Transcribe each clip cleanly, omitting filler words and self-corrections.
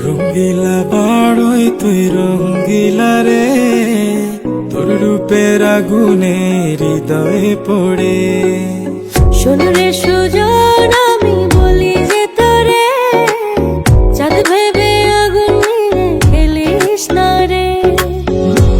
রঙ্গিলা বাড়ই তুই রঙ্গিলা রে, তোর রূপের আগুনে হৃদয়ে পড়ে। শোন রে সুজন, আমি বলি যে তোরে, চাঁদ ভেবে আগুন নিয়ে খেলিস না রে।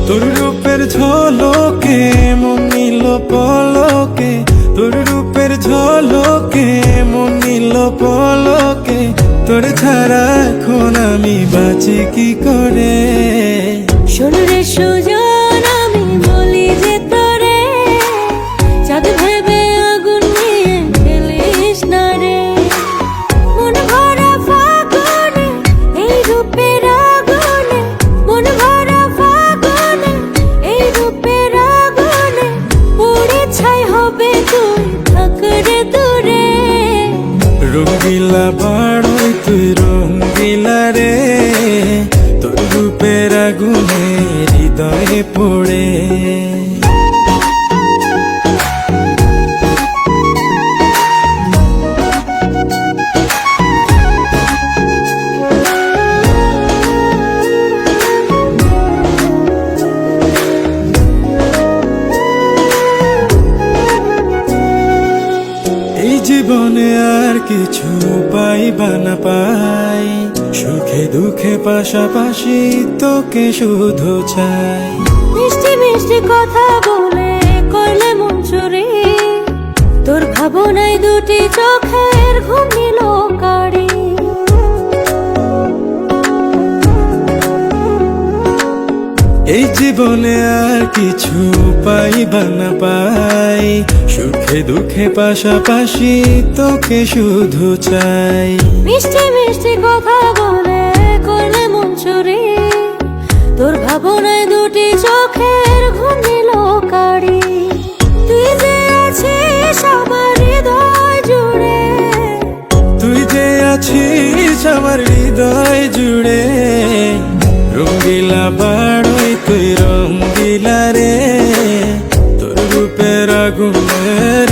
তোর রূপের ঝলকে মন নিল পলকে, তোর রূপের ঝলকে মন নিল পলকে, তোর ছাড়া এখন আমি বাঁচি কি করে। শোন রে সুজন, আমি বলি যে তোরে, চাঁদ ভেবে আগুন নিয়ে খেলিস না রে। মন ভরা ফাগুনে এই রূপের আগুনে, মন ভরা ফাগুনে এই রূপের আগুনে, পুড়ে ছাই হবে তুই থাক রে দূরে। রঙ্গিলা বাড়ই তুই রঙ্গিলা রে, তোর রূপের আগুনে হৃদয়ে পড়ে। এই জীবনে আর কিছু পাইবা না পাই, সুখে দুঃখে পাশাপাশি তোকে শুধু চাই। মিষ্টি মিষ্টি কথা বলে করলে মন চুরি, তোর ভাবনায় দুটি চোখের ঘুম নিল কারি। এই জীবনে আর কিছু পাইবা না পাই, সুখে দুঃখে পাশাপাশি তোকে শুধু চাই। মিষ্টি মিষ্টি কথা বলে করলে মন চুরি, তোর ভাবনায় দুটি চোখের ঘুম নিল কারি। তুই যে আছিস আমার হৃদয় জুড়ে, তুই যে আছিস আমার হৃদয় জুড়ে। রঙ্গিলা বাড়ই তুই রঙ্গিলা রে, তোর রূপের আগুনে